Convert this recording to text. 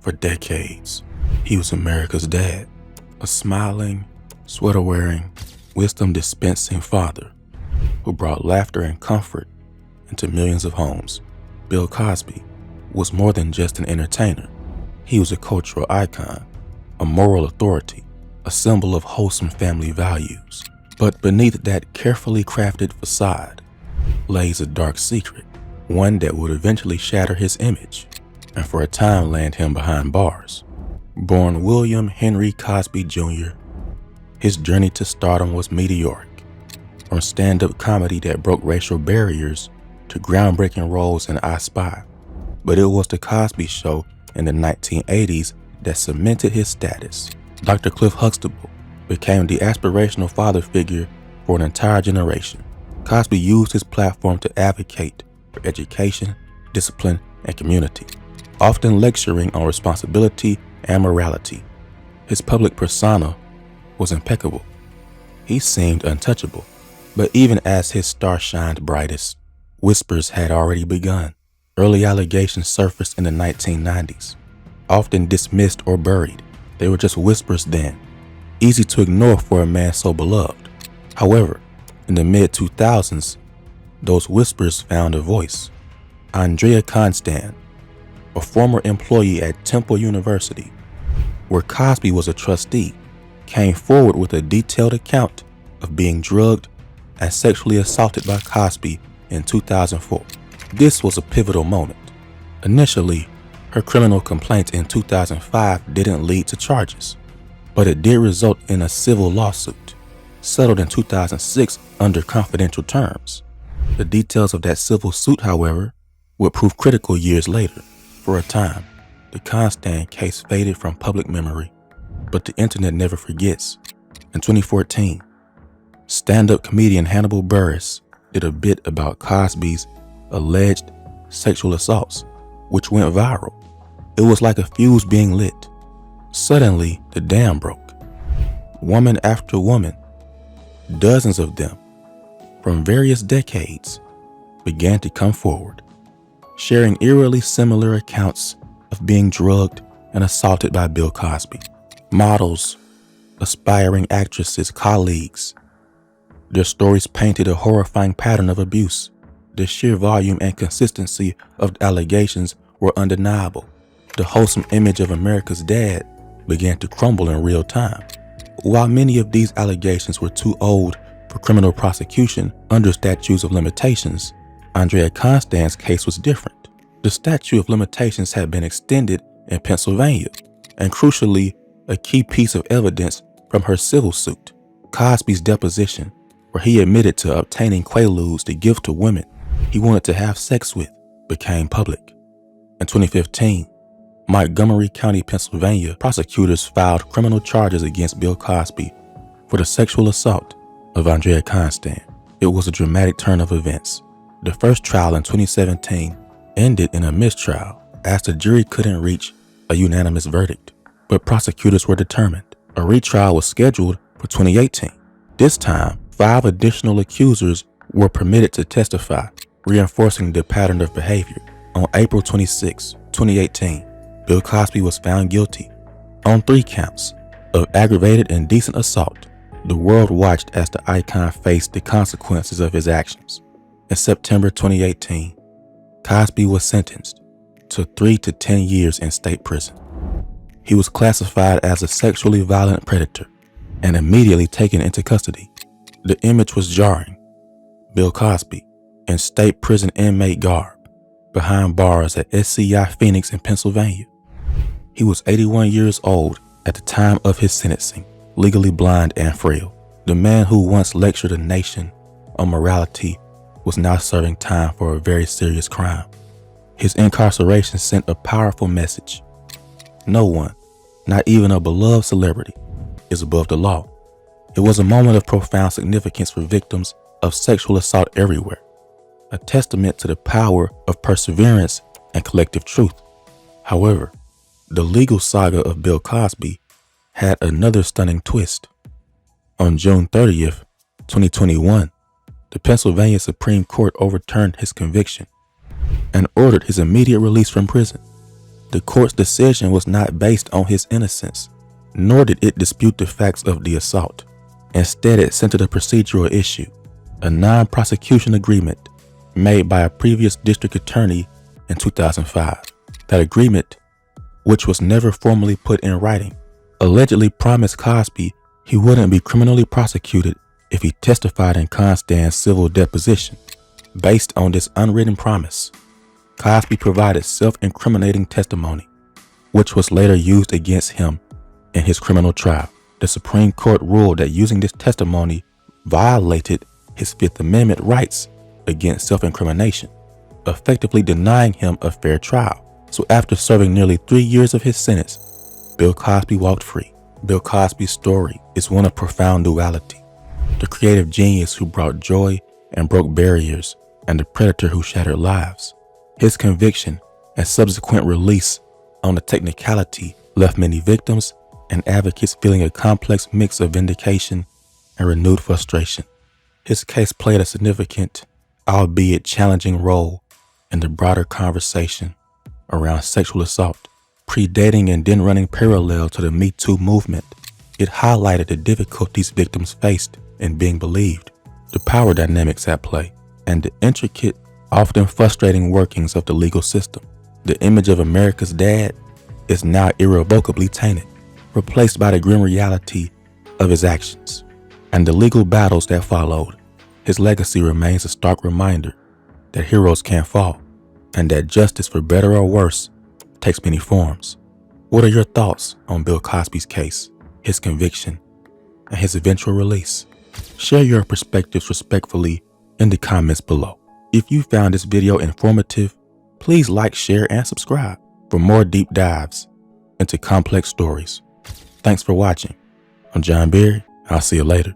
For decades, he was America's dad, a smiling, sweater-wearing, wisdom-dispensing father who brought laughter and comfort into millions of homes. Bill Cosby was more than just an entertainer. He was a cultural icon, a moral authority, a symbol of wholesome family values. But beneath that carefully crafted facade lays a dark secret, one that would eventually shatter his image and for a time land him behind bars. Born William Henry Cosby Jr., his journey to stardom was meteoric. From stand-up comedy that broke racial barriers to groundbreaking roles in I Spy. But it was the Cosby Show in the 1980s that cemented his status. Dr. Cliff Huxtable became the aspirational father figure for an entire generation. Cosby used his platform to advocate for education, discipline, and community, often lecturing on responsibility and morality. His public persona was impeccable. He seemed untouchable. But even as his star shined brightest, whispers had already begun. Early allegations surfaced in the 1990s, often dismissed or buried. They were just whispers then, easy to ignore for a man so beloved. However, in the mid-2000s, those whispers found a voice. Andrea Constand, a former employee at Temple University, where Cosby was a trustee, came forward with a detailed account of being drugged and sexually assaulted by Cosby in 2004. This was a pivotal moment. Initially, her criminal complaint in 2005 didn't lead to charges, but it did result in a civil lawsuit, settled in 2006 under confidential terms. The details of that civil suit, however, would prove critical years later. For a time, the Constand case faded from public memory, but the internet never forgets. In 2014, stand-up comedian Hannibal Buress did a bit about Cosby's alleged sexual assaults, which went viral. It was like a fuse being lit. Suddenly, the dam broke. Woman after woman, dozens of them, from various decades, began to come forward, sharing eerily similar accounts of being drugged and assaulted by Bill Cosby. Models, aspiring actresses, colleagues. Their stories painted a horrifying pattern of abuse. The sheer volume and consistency of the allegations were undeniable. The wholesome image of America's dad began to crumble in real time. While many of these allegations were too old for criminal prosecution under statutes of limitations, Andrea Constand's case was different. The statute of limitations had been extended in Pennsylvania, and crucially, a key piece of evidence from her civil suit, Cosby's deposition, where he admitted to obtaining quaaludes to give to women he wanted to have sex with, became public. In 2015, Montgomery County, Pennsylvania, prosecutors filed criminal charges against Bill Cosby for the sexual assault of Andrea Constand. It was a dramatic turn of events. The first trial in 2017 ended in a mistrial as the jury couldn't reach a unanimous verdict, but prosecutors were determined. A retrial was scheduled for 2018. This time, 5 additional accusers were permitted to testify, reinforcing the pattern of behavior. On April 26, 2018, Bill Cosby was found guilty on 3 counts of aggravated indecent assault. The world watched as the icon faced the consequences of his actions. In September 2018, Cosby was sentenced to 3 to 10 years in state prison. He was classified as a sexually violent predator and immediately taken into custody. The image was jarring. Bill Cosby in state prison inmate garb, behind bars at SCI Phoenix in Pennsylvania. He was 81 years old at the time of his sentencing, legally blind and frail. The man who once lectured a nation on morality was now serving time for a very serious crime. His incarceration sent a powerful message. No one, not even a beloved celebrity, is above the law. It was a moment of profound significance for victims of sexual assault everywhere, a testament to the power of perseverance and collective truth. However, the legal saga of Bill Cosby had another stunning twist. On June 30th, 2021, the Pennsylvania Supreme Court overturned his conviction and ordered his immediate release from prison. The court's decision was not based on his innocence, nor did it dispute the facts of the assault. Instead, it centered a procedural issue, a non-prosecution agreement made by a previous district attorney in 2005. That agreement, which was never formally put in writing, allegedly promised Cosby he wouldn't be criminally prosecuted if he testified in Constand's civil deposition. Based on this unwritten promise, Cosby provided self-incriminating testimony, which was later used against him in his criminal trial. The Supreme Court ruled that using this testimony violated his Fifth Amendment rights against self-incrimination, effectively denying him a fair trial. So after serving nearly 3 years of his sentence, Bill Cosby walked free. Bill Cosby's story is one of profound duality: the creative genius who brought joy and broke barriers, and the predator who shattered lives. His conviction and subsequent release on the technicality left many victims and advocates feeling a complex mix of vindication and renewed frustration. His case played a significant, albeit challenging, role in the broader conversation around sexual assault. Predating and then running parallel to the Me Too movement, it highlighted the difficulties victims faced in being believed, the power dynamics at play, and the intricate, often frustrating workings of the legal system. The image of America's dad is now irrevocably tainted, replaced by the grim reality of his actions and the legal battles that followed. His legacy remains a stark reminder that heroes can fall, and that justice, for better or worse, takes many forms. What are your thoughts on Bill Cosby's case, his conviction, and his eventual release? Share your perspectives respectfully in the comments below. If you found this video informative, please like, share, and subscribe for more deep dives into complex stories. Thanks for watching. I'm John Berry. I'll see you later.